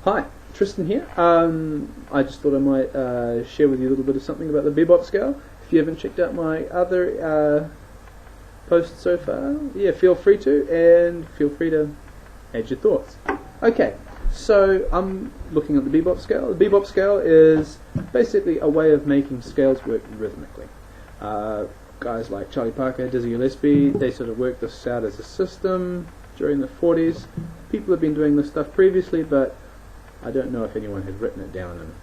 Hi, Tristan here. I just thought I might share with you a little bit of something about the Bebop scale. If you haven't checked out my other posts so far, yeah, feel free to, and feel free to add your thoughts. Okay, so I'm looking at the Bebop scale. The Bebop scale is basically a way of making scales work rhythmically. Guys like Charlie Parker, Dizzy Gillespie, they sort of worked this out as a system during the 40s. People have been doing this stuff previously, but I don't know if anyone had written it down and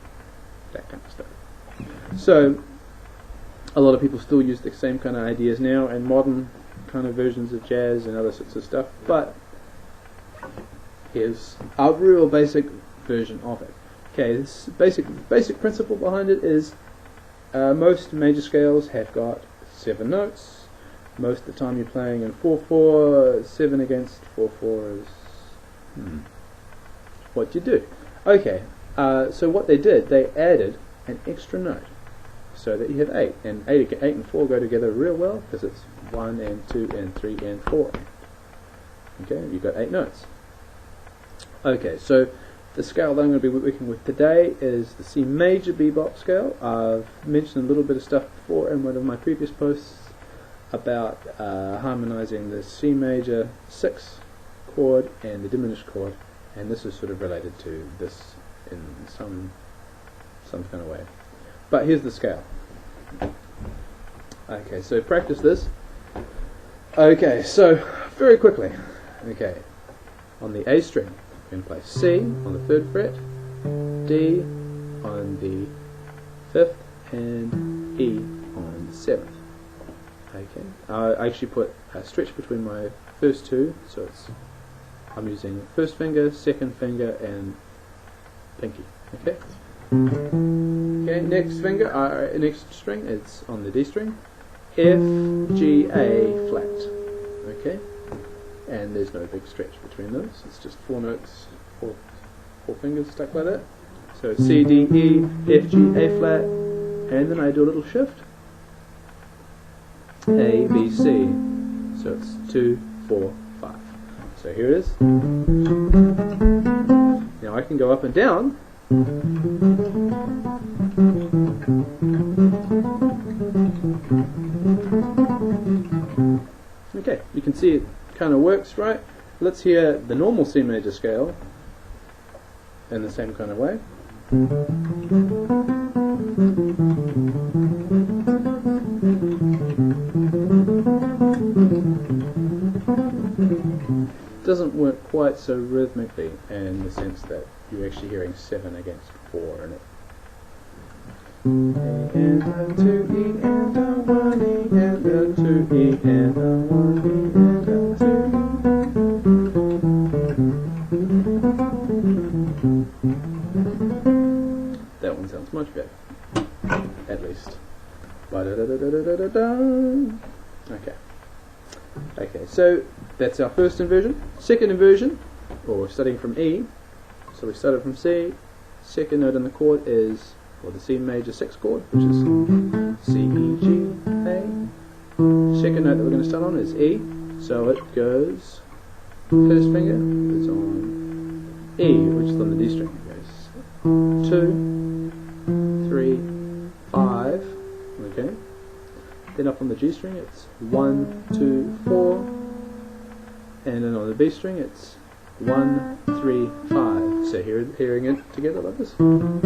that kind of stuff. So a lot of people still use the same kind of ideas now and modern kind of versions of jazz and other sorts of stuff, but here's a real basic version of it. Okay, this basic principle behind it is most major scales have got 7 notes. Most of the time you're playing in 4/4, 7 against 4/4 is what you do. Okay, so what they did, they added an extra note so that you have 8, and 8 and 4 go together real well because it's 1 and 2 and 3 and 4. Okay, you've got 8 notes. Okay, so the scale that I'm going to be working with today is the C major bebop scale. I've mentioned a little bit of stuff before in one of my previous posts about harmonizing the C major 6 chord and the diminished chord, and this is sort of related to this in some kind of way. But here's the scale. Okay, so practice this. Okay, so very quickly. Okay, on the A string, you can play C on the 3rd fret, D on the 5th, and E on the 7th. Okay, I actually put a stretch between my first two, so I'm using first finger, second finger, and pinky. Okay. Okay. Next finger, next string, it's on the D string, F, G, A flat. Okay. And there's no big stretch between those. It's just 4 notes, four fingers stuck like that. So C, D, E, F, G, A flat, and then I do a little shift. A, B, C. So it's 2, 4, 5. So here it is. Now I can go up and down. Okay, you can see it kind of works, right? Let's hear the normal C major scale in the same kind of way. Doesn't work quite so rhythmically in the sense that you're actually hearing 7 against 4 in it. A and a 2 E and a 1 E and a 2 E and a 1 E and a 2 E. That one sounds much better, at least. Okay. Okay, so that's our first inversion. Second inversion, or starting from E. So we started from C. Second note in the chord is, or the C major 6 chord, which is C, E, G, A. Second note that we're going to start on is E. So it goes, first finger is on E, which is on the D string. It goes 2, 3, 5. Okay. Then up on the G string it's 1, 2, 4, and then on the B string it's 1, 3, 5. So hearing it together like this, and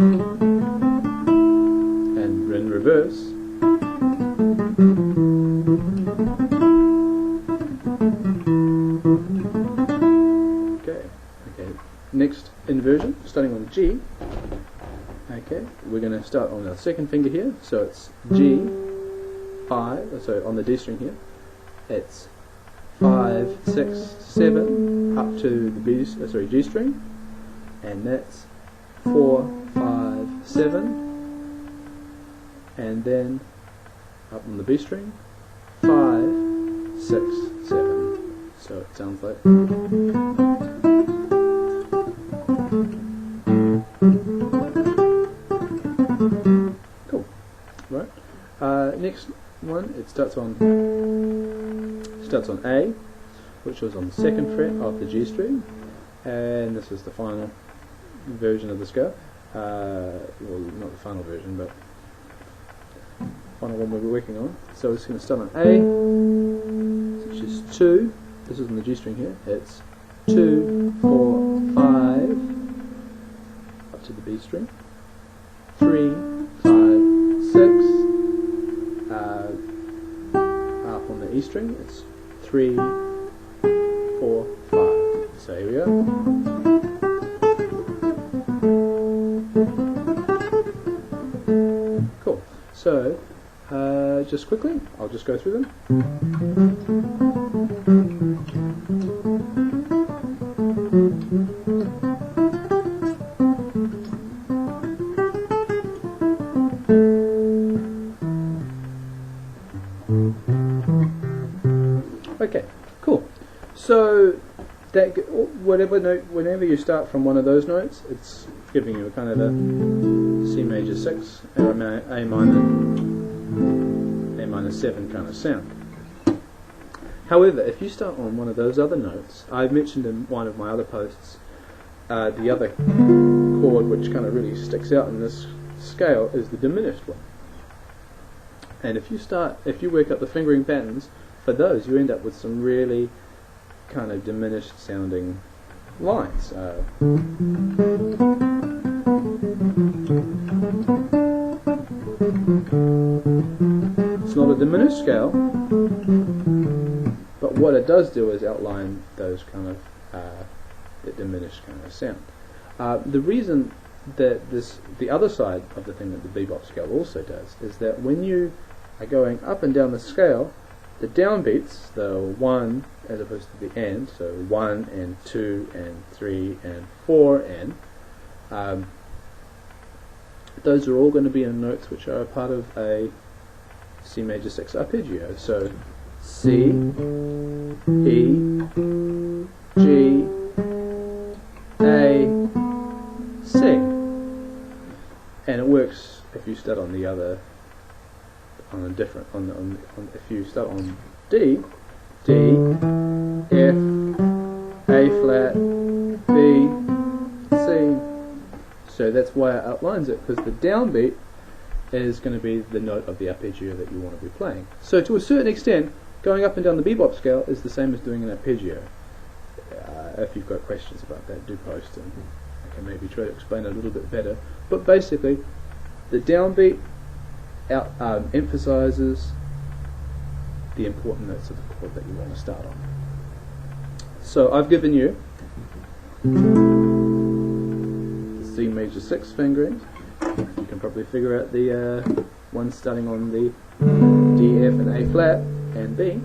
in reverse. Okay. Okay. Next inversion, starting on G. Okay, we're going to start on our second finger here, so it's G. 5, so on the D string here, it's 5, 6, 7 up to the G string, and that's 4, 5, 7, and then up on the B string, 5, 6, 7. So it sounds like. Cool, right? Next one, it starts on A, which was on the 2nd fret of the G string, and this is the final version of the scale. Well, not the final version, but final one we're working on. So it's going to start on A, which is 2. This is on the G string here. It's 2, 4, 5, up to the B string. 3, 5, 6. Up on the E string, it's 3, 4, 5. So here we go. Cool. So, just quickly, I'll just go through them. Okay, cool. So that whatever note, whenever you start from one of those notes, it's giving you a kind of a C major 6 or A minor 7 kind of sound. However, if you start on one of those other notes, I've mentioned in one of my other posts, the other chord which kind of really sticks out in this scale is the diminished one. And if you work up the fingering patterns for those, you end up with some really kind of diminished sounding lines. It's not a diminished scale, but what it does do is outline those kind of the diminished kind of sound. The reason that the other side of the thing that the bebop scale also does is that when you are going up and down the scale, the downbeats, the 1 as opposed to the and, so 1 and 2 and 3 and 4 and, those are all going to be in notes which are a part of a C major 6 arpeggio. So C, E, G, A, C. And it works if you start on the other, on a different, if you start on D, F, A flat, B, C. So that's why it outlines it, because the downbeat is going to be the note of the arpeggio that you want to be playing. So to a certain extent, going up and down the bebop scale is the same as doing an arpeggio. If you've got questions about that, do post and I can maybe try to explain it a little bit better. But basically, the downbeat emphasizes the important notes of the chord that you want to start on. So I've given you the C major 6 fingerings. You can probably figure out the one starting on the D, F and A flat and B.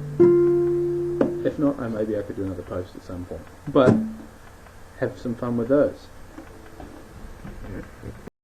If not, maybe I could do another post at some point. But have some fun with those.